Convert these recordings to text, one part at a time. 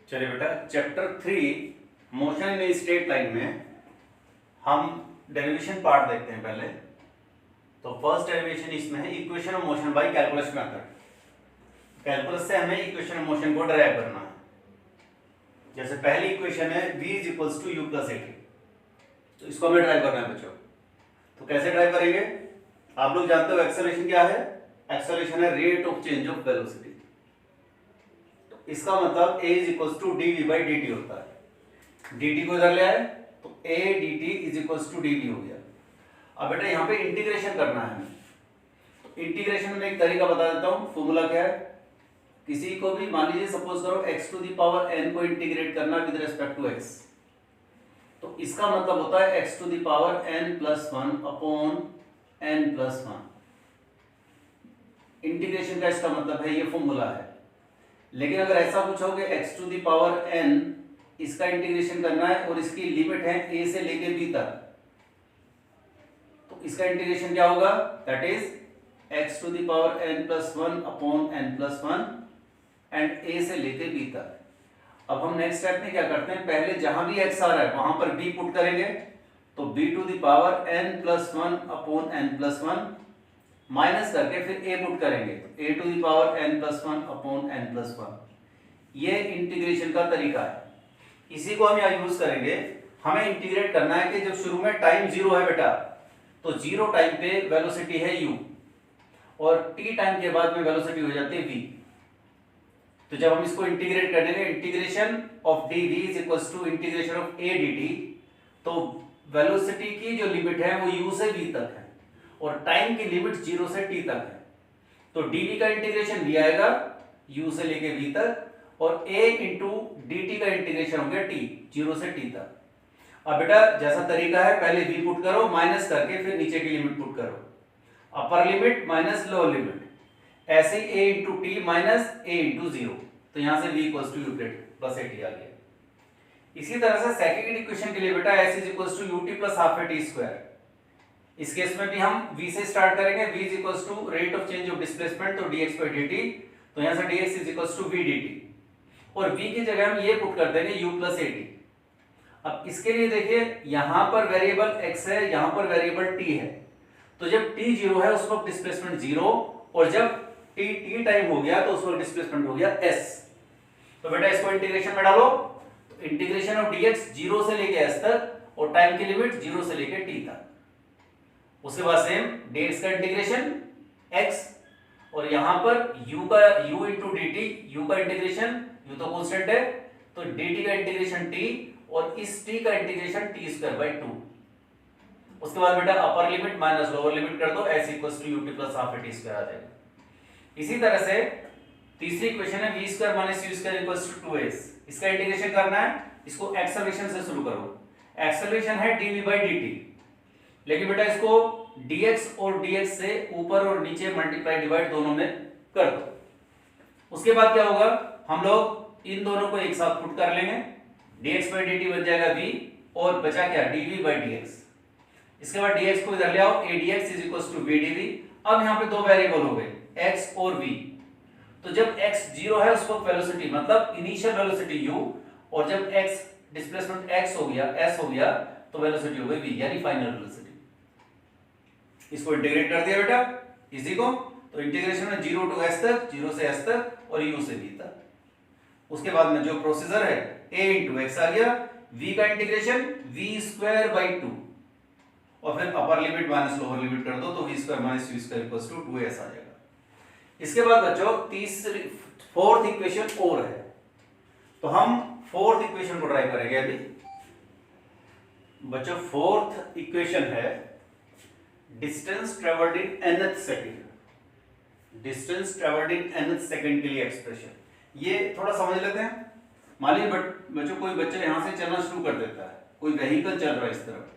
चलिए बेटा, chapter 3 motion in straight line में हम डेरिवेशन पार्ट देखते हैं पहले। तो फर्स्ट डेरिवेशन इसमें है equation of motion by calculus method. Calculus से हमें इक्वेशन ऑफ मोशन को ड्राइव करना है। जैसे पहली इक्वेशन है v is equals to u plus a t, तो इसको हमें ड्राइव करना है बच्चों। तो कैसे ड्राइव करेंगे? आप लोग जानते हो एक्सेलरेशन क्या है? एक्सेलरेशन है rate of change of velocity. तो इसका मतलब a is equals to d v by d t होता है। dt को इधर ले आए तो a dt is equals to dv हो गया। अब बेटा यहाँ पे इंटीग्रेशन करना है हमें। तो इंटीग्रेशन में एक तरीका बता देता हूँ। फॉर्मूला क्या है? किसी को भी मान लीजिए सपोज करो x to the power n को इंटीग्रेट करना विद रिस्पेक्ट टू x, तो इसका मतलब होता है x to the power n plus one upon n plus one. Integration का इसका मतलब है, ये फॉर्मूला है। लेकिन अगर ऐसा पूछोगे x to the power n, इसका इंटीग्रेशन करना है और इसकी लिमिट है a से लेके b तक, तो इसका इंटीग्रेशन क्या होगा? That is x to the power n plus one upon n plus one and a से लेके b तक। अब हम नेक्स्ट स्टेप में क्या करते हैं, पहले जहां भी x आ रहा है वहां पर b पुट करेंगे। तो b to the power n plus one upon n plus one minus करके फिर a पुट करेंगे, तो a to the power n plus one upon n plus one. ये इंटीग्रेशन का तरीका है, इसी को हम यहाँ यूज करेंगे। हमें इंटीग्रेट करना है कि जब शुरू में टाइम जीरो है बेटा, तो जीरो टाइम पे वेलोसिटी है u और t टाइम के बाद में वेलोसिटी हो जाती है v। तो जब हम इसको इंटीग्रेट कर देंगे, integration of dv is equals to integration of a dt, तो वेलोसिटी की जो लिमिट है वो u से v तक है और टाइम की लिमिट 0 से t तक है। तो dv का इंटीग्रेशन v आएगा u से लेके v तक, और a इंटू dt का इंटीग्रेशन हो गया t 0 से t तक। अब बेटा जैसा तरीका है, पहले v पुट करो माइनस करके फिर नीचे की लिमिट पुट करो, upper limit minus lower limit, ऐसे ही a into t minus a into zero. तो यहां से v equals to u plus a t आ गया। इसी तरह से सेकंड इक्वेशन के लिए बेटा s is equals to ut plus half a t square. इस केस में भी हम v से स्टार्ट करेंगे। v is equals to rate of change of displacement, तो dx बाई dt, तो यहां से dx is equals to v dt, और v की जगह हम ये पुट कर देंगे u प्लस ए टी। अब इसके लिए देखिए, यहां पर वेरिएबल x है, यहां पर वेरिएबल t है, तो जब t जीरो है उस वक्त डिस्प्लेसमेंट जीरो, और जब t टाइम हो गया तो उस वक्त डिस्प्लेसमेंट हो गया s। तो बेटा इसको इंटीग्रेशन में डालो, तो इंटीग्रेशन ऑफ dx जीरो से लेके s तक और टाइम की लिमिट जीरो से लेके t तक। उसके बाद सेम dx का इंटीग्रेशन x, और यहां पर u का u इंटू dt, u का इंटीग्रेशन, u तो कांस्टेंट है, तो dt का इंटीग्रेशन t, और इस t का इंटीग्रेशन t स्क्वायर बाई 2। उसके बाद बेटा upper limit minus lower limit कर दो, s equals to ut plus half a t square आ जाएगा। इसी तरह से तीसरी इक्वेशन है v square minus u square equals to 2s। इसका इंटीग्रेशन करना है, इसको एक्सेलरेशन से शुरू करो। एक्सेलरेशन है dv बाई dt, लेकिन बेटा इसको dx और dx से ऊपर और नीचे मल्टीप्लाई डिवाइड दोनों में कर दो। उसके बाद क्या होगा, हम लोग इन दोनों को एक साथ पुट कर लेंगे, dx बाई dt बन जाएगा v, और बचा क्या, dv बाई dx। इसके बाद dx को इधर ले आओ, adx is equals to vdv। अब यहाँ पे दो वेरिएबल हो गए, x और v। तो जब x जीरो है उस वक्त वेलोसिटी मतलब इनिशियल वेलोसिटी u, और जब x डिस्प्लेसमेंट x हो गया, s हो गया, तो वेलोसिटी हो गई v, यानी फाइनल वेलोसिटी। इसको इंटीग्रेट कर दिया बेटा इसी को, तो इंटीग्रेशन में 0 टू s तक, 0 से s तक और u से v तक। उसके बाद में जो प्रोसीजर है, a इंटू x आ गया, v का इंटीग्रेशन v स्क्वायर बाई 2, और फिर upper limit minus lower limit कर दो, तो v square minus u square equals to 2s आ जाएगा। इसके बाद बच्चों फोर्थ इक्वेशन और है, तो हम फोर्थ इक्वेशन को ट्राई करेंगे अभी। बच्चों फोर्थ इक्वेशन है distance travelled in nth second. Distance travelled in nth second के लिए एक्सप्रेशन, ये थोड़ा समझ लेते हैं। मान लीजिए बच्चों कोई बच्चा यहां से चलना शुरू कर देता है, कोई व्हीकल चल रहा है इस तरफ,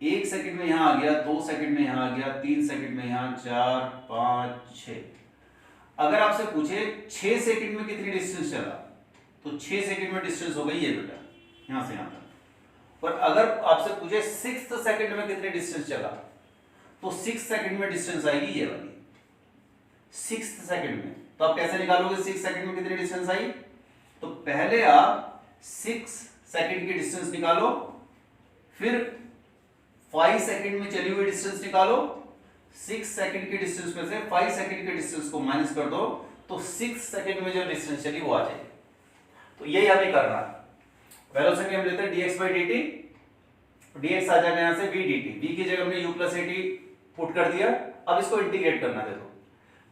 1 सेकंड में यहां आ गया, 2 सेकंड में यहां आ गया, 3 सेकंड में यहां, 4 5 6। अगर आपसे पूछे 6 सेकंड में कितनी डिस्टेंस चला, तो 6 सेकंड में डिस्टेंस हो गई है बेटा यहां से यहां तक। और अगर आपसे पूछे 6th सेकंड में कितनी डिस्टेंस चला, तो 6 सेकंड में डिस्टेंस आएगी ये वाली 6th सेकंड में। तो आप कैसे निकालोगे 6 सेकंड में कितनी डिस्टेंस आई? तो पहले आप 6 सेकंड की डिस्टेंस निकालो, फिर 5 सेकंड में चली हुई डिस्टेंस निकालो, 6 सेकंड की डिस्टेंस में से 5 सेकंड के डिस्टेंस को माइनस कर दो, तो 6 सेकंड में जो डिस्टेंस चली वो आ जाएगी। तो यही हमें करना है। वेलोसिटी हम लेते हैं dx by dt, dx आ जाएगा यहां से v dt, v की जगह हमने u plus at पुट कर दिया। अब इसको इंटीग्रेट करना, देखो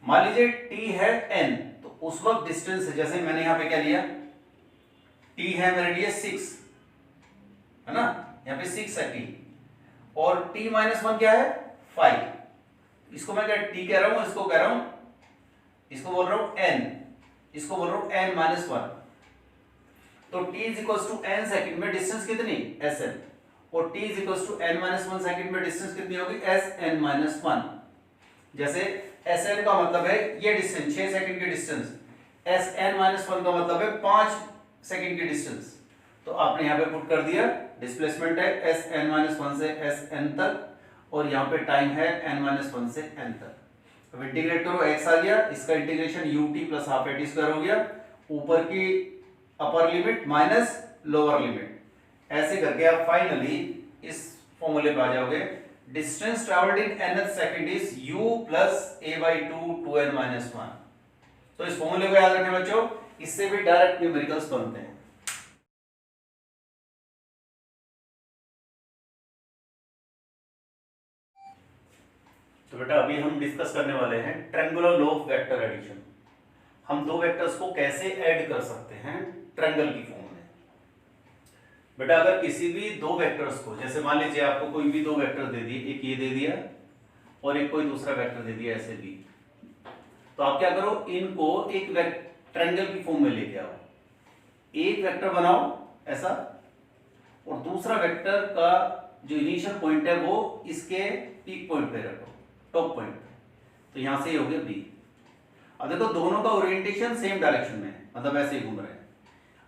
मान लीजिए t है n, तो उस वक्त डिस्टेंस है, जैसे मैंने यहां पे क्या लिया, t है मेरे लिए 6 है ना, यहां पे 6 है t, और t माइनस 1 क्या है 5। इसको मैं क्या t कह रहा हूं, इसको कह रहा हूं, इसको बोल रहा हूं n, इसको बोल रहा हूं n माइनस 1। तो t is equal to n second में डिस्टेंस कितनी sn, और t is equal to n minus 1 second में डिस्टेंस कितनी होगी sn माइनस 1। जैसे sn का मतलब है ये डिस्टेंस 6 सेकंड की डिस्टेंस, sn माइनस 1 का मतलब है 5 सेकंड की डिस्टेंस। तो आपने यहां पे पुट कर दिया, डिस्प्लेसमेंट है sn माइनस 1 से sn तक, और यहां पे टाइम है n माइनस 1 से n तक। अब इंटीग्रेट करो, x आ गया, इसका integration ut plus half at square हो गया, ऊपर की अपर लिमिट माइनस लोअर लिमिट, ऐसे करके आप फाइनली इस फॉर्मूले पे आ जाओगे। Distance travelled in nth second is u plus a by 2 2n minus 1। तो इस फॉर्मूले को याद रखें बच्चों, इससे भी डायरेक्ट न्यूमेरिकल्स बनते हैं। तो बेटा अभी हम डिस्कस करने वाले हैं triangular law of vector addition. हम दो वेक्टर्स को कैसे ऐड कर सकते हैं ट्रायंगल की फॉर्म में। बेटा अगर किसी भी दो वेक्टर्स को, जैसे मान लीजिए आपको कोई भी दो वेक्टर दे दिए, एक ये दे दिया और एक कोई दूसरा वेक्टर दे दिया ऐसे भी, तो आप क्या करो, इनको एक ट्रायंगल की फॉर्म में लेके आओ। एक वेक्टर बनाओ ऐसा, और दूसरा वेक्टर का जो इनिशियल पॉइंट है वो इसके पीक पॉइंट पे रखो, टॉप पॉइंट पे। तो यहां से ये हो गया बी। अब देखो दोनों का ओरिएंटेशन सेम डायरेक्शन में है, मतलब ऐसे ही घूम रहे हैं।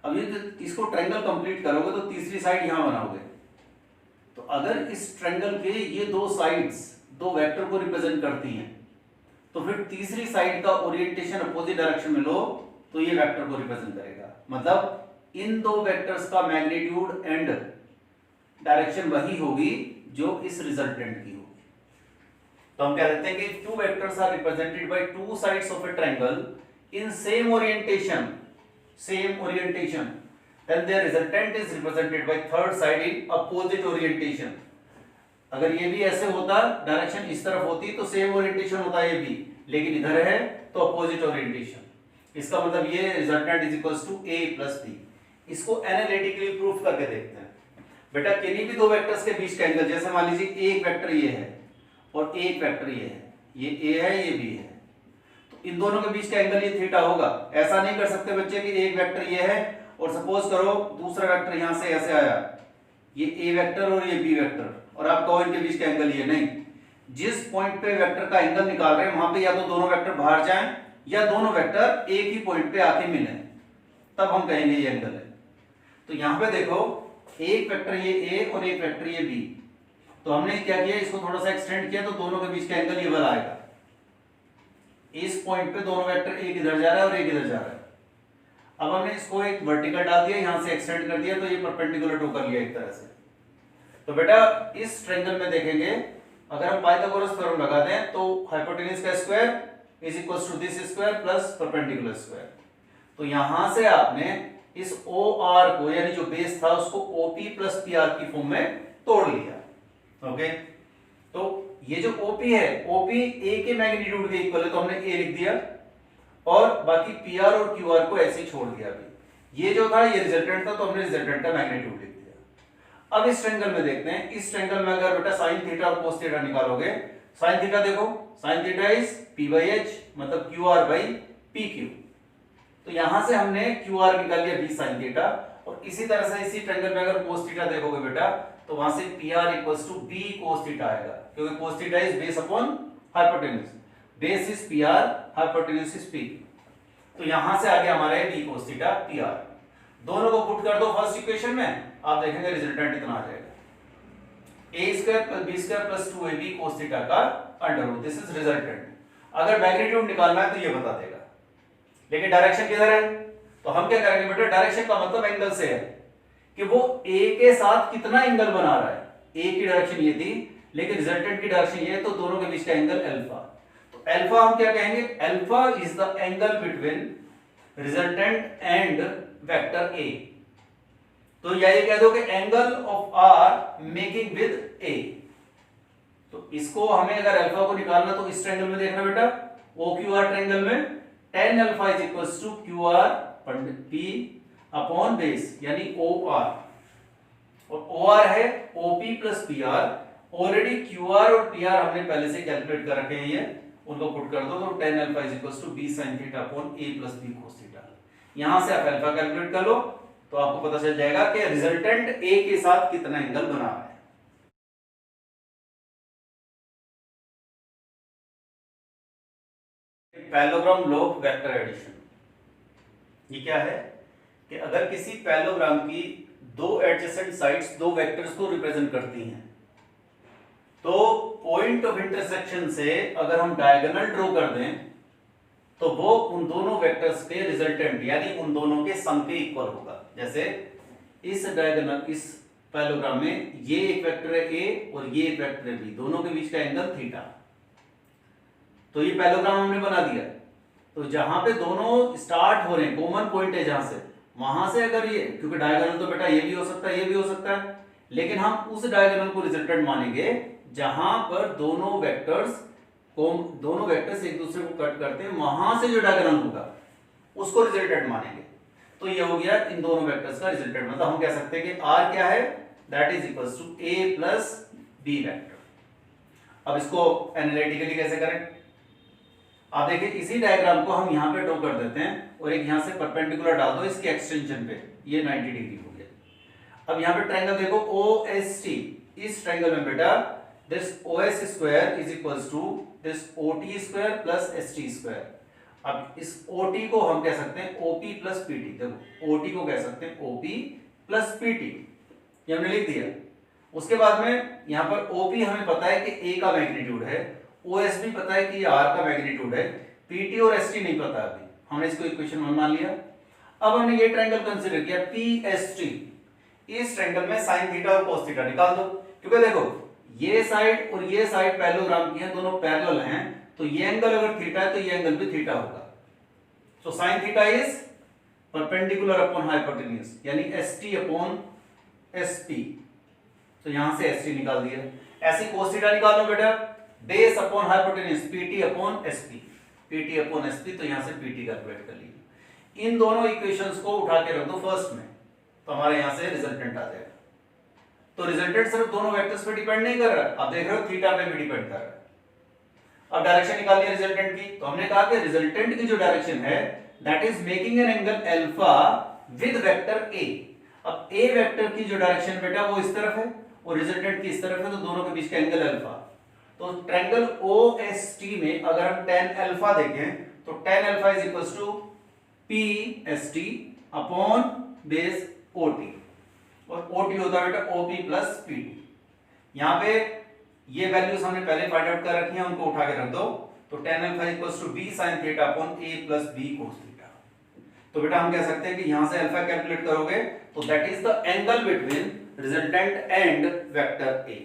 अब ये इसको ट्रायंगल कंप्लीट करोगे तो तीसरी साइड यहां बनाओगे। तो अगर इस ट्रायंगल के ये दो साइड्स दो वेक्टर को रिप्रेजेंट करती हैं, तो फिर तीसरी साइड का ओरिएंटेशन अपोजिट डायरेक्शन में लो तो ये वेक्टर को रिप्रेजेंट करेगा। मतलब इन दो वेक्टर्स का मैग्नीट्यूड एंड डायरेक्शन वही होगी जो इस रिजल्टेंट की होगी। तो हम कह देते हैं कि two vectors are represented by two sides of a triangle in same orientation, then their resultant is represented by third side in opposite orientation। अगर ये भी ऐसे होता, डायरेक्शन इस तरफ होती तो सेम ओरिएंटेशन होता ये भी, लेकिन इधर है तो अपोजिट ओरिएंटेशन। इसका मतलब ये resultant is equals to a plus b। इसको एनालिटिकली प्रूफ करके देखते हैं। बेटा किन्हीं भी दो वेक्टर्स के बीच का एंगल, जैसे मान लीजिए एक वेक्टर ये है और एक वेक्टर ये है, ये a है ये b है, तो इन दोनों के बीच का एंगल ये थीटा होगा। ऐसा नहीं कर सकते बच्चे कि एक वेक्टर ये है और सपोज करो दूसरा वेक्टर यहां से ऐसे आया, ये a वेक्टर और ये b वेक्टर, और आप कहो इनके बीच का एंगल ये नहीं। जिस पॉइंट पे वेक्टर का एंगल निकाल रहे हैं वहां पे या तो दोनों वेक्टर बाहर जाएं या दोनों वेक्टर एक ही पॉइंट पे आके मिलें, तब हम कहेंगे ये एंगल है। तो यहां पे देखो एक वेक्टर ये a और एक वेक्टर ये b, तो हमने क्या किया, इसको थोड़ा सा एक्सटेंड किया तो दोनों के बीच का एंगल ये वाला आएगा। इस पॉइंट पे दोनों वेक्टर एक इधर जा रहा है और एक इधर जा रहा है। अब हमने इसको एक वर्टिकल डाल दिया, यहां से एक्सटेंड कर दिया तो ये परपेंडिकुलर टू कर लिया एक तरह से। तो बेटा इस ट्रायंगल में देखेंगे, अगर हम पाइथागोरस थ्योरम लगाते हैं तो हाइपोटेन्यूज का square is equal to this square plus perpendicular square. तो यहां से आपने इस OR को, यानी जो बेस था उसको OP प्लस PR की फॉर्म में तोड़ लिया। ओके, तो ये जो OP है, OP A के मैग्नीट्यूड के इक्वल है तो हमने A लिख दिया, और बाकी PR और QR को ऐसे ही छोड़ दिया। अभी ये जो था ये रिजल्टेंट था तो हमने रिजल्टेंट का मैग्नीट्यूड लिख दिया। अब इस ट्रायंगल में देखते हैं, इस ट्रायंगल में अगर बेटा sin थीटा और cos थीटा निकालोगे, sin थीटा देखो, sin थीटा इज P/H मतलब QR by PQ। तो यहां से हमने QR निकाल लिया B sin थीटा, और इसी तरह से इसी ट्रायंगल में अगर cos थीटा देखोगे बेटा तो वहां से PR equals to B cos theta आएगा, क्योंकि cos theta is base upon hypotenuse, base is PR, hypotenuse is P। तो यहां से आ गया हमारा B cos थीटा PR। दोनों को पुट कर दो फर्स्ट इक्वेशन में, आप देखेंगे रिजल्टेंट इतना आ जाएगा, a square plus b square plus 2ab cos theta का under root, this is resultant. अगर मैग्नीट्यूड निकालना है तो ये बता देगा, लेकिन डायरेक्शन किधर है, तो हम क्या करेंगे बेटा, डायरेक्शन का मतलब एंगल से है कि वो ए के साथ कितना एंगल बना रहा है। ए की डायरेक्शन ये थी, लेकिन रिजल्टेंट की डायरेक्शन ये है, तो दोनों के बीच का एंगल अल्फा। तो अल्फा हम क्या कहेंगे, alpha is the angle between resultant and vector A. तो या ये कह दो कि angle of R making with A. तो इसको हमें अगर अल्फा को निकालना तो इस ट्रायंगल में देखना बेटा, ओ क्यू आर ट्रायंगल में tan alpha is equals to Q R P upon base यानी ओ आर, और ओ आर है OP plus P R. Already Q R और पी आर हमने पहले से कैलकुलेट कर रखे हैं, ये उनको पुट कर दो तो tan alpha is equals to b sin theta upon a plus b cos theta. यहां से आप अल्फा कैलकुलेट कर लो तो आपको पता चल जाएगा कि रिजल्टेंट ए के साथ कितना एंगल बना है। Parallelogram law of vector addition, ये क्या है कि अगर किसी पैरेललोग्राम की दो एडजेसेंट साइड्स दो वेक्टर्स को रिप्रेजेंट करती हैं, तो पॉइंट ऑफ इंटरसेक्शन से अगर हम डायगोनल ड्रॉ कर दें तो वो उन दोनों वेक्टर्स के रिजल्टेंट यानी उन दोनों के सम के इक्वल होगा। जैसे इस डायगोनल, इस पैरेललोग्राम में ये एक वेक्टर है ए और ये एक वेक्टर है बी, दोनों के बीच का एंगल थीटा। तो ये पैरेललोग्राम हमने बना दिया। तो जहां पे दोनों स्टार्ट हो रहे हैं, कॉमन पॉइंट है जहां से, वहां से अगर ये, क्योंकि डायगोनल तो बेटा ये भी हो सकता है ये भी हो सकता है, लेकिन हम उस डायगोनल को रिजल्टेंट मानेंगे जहां पर दोनों वेक्टर्स एक दूसरे को कट करते हैं, वहां से जो डायगोनल होगा उसको रिजल्टेंट मानेंगे। तो ये हो गया इन दोनों वेक्टर्स का रिजल्टेंट। मतलब हम कह सकते हैं कि r क्या है, that is equals to a plus b vector. अब इसको एनालिटिकली कैसे करें, आप देखिए इसी डायग्राम को हम यहां पे ड्रॉ कर देते हैं और एक यहां से परपेंडिकुलर डाल दो इसके एक्सटेंशन पे, ये 90 डिग्री हो गया। अब यहां पे ट्रायंगल देखो OST, इस ट्रायंगल में बेटा this OS square is equals to this OT square plus ST square. अब इस OT को हम कह सकते हैं OP प्लस PT। देखो OT को कह सकते हैं OP प्लस PT, ये हमने लिख दिया। उसके बाद में यहां पर OP हमें पता है कि A का मैग्नीट्यूड है, OS भी पता है कि ये R का मैग्नीट्यूड है, PT और ST नहीं पता अभी, हमने इसको इक्वेशन 1 मान लिया। अब हमने ये ट्रायंगल कंसीडर किया PST, इस ट्रायंगल में sin थीटा और cos थीटा निकाल दो, क्योंकि देखो ये साइड और ये साइड पैरेललोग्राम की हैं, दोनों पैरेलल हैं, तो ये एंगल अगर थीटा है तो ये एंगल भी थीटा होगा। सो sin theta is perpendicular upon hypotenuse यानी ST अपॉन SP। तो यहां से ST निकाल दिया। ऐसे cos थीटा निकालो बेटा, base upon hypotenuse PT upon SP, PT upon SP, तो यहां से PT कैलकुलेट कर लीजिए। इन दोनों इक्वेशंस को उठा के रख दो फर्स्ट में, तो हमारे यहां से रिजल्टेंट आ जाएगा। तो रिजल्टेंट सिर्फ दोनों वेक्टर्स पे डिपेंड नहीं कर रहा, आप देख रहे हो थीटा पे भी डिपेंड कर रहा है। अब डायरेक्शन निकाल लिया रिजल्टेंट की, तो हमने कहा कि रिजल्टेंट की जो डायरेक्शन है that is making an angle alpha with vector A। अब A वेक्टर की जो डायरेक्शन बेटा वो इस तरफ है और रिजल्टेंट की इस तरफ है, तो दोनों के बीच का एंगल अल्फा। तो ट्रायंगल OST में अगर हम tan अल्फा देखें तो tan alpha is equals to PST अपॉन बेस OT, और OT होता है बेटा OP प्लस PT। यहां पे ये वैल्यूज हमने पहले फाइंड आउट कर रखी हैं, उनको उठा के रख दो, तो tan alpha equals to B sin theta upon A plus B cos theta. तो बेटा हम कह सकते हैं कि यहां से अल्फा कैलकुलेट करोगे तो that is the angle between resultant and vector A।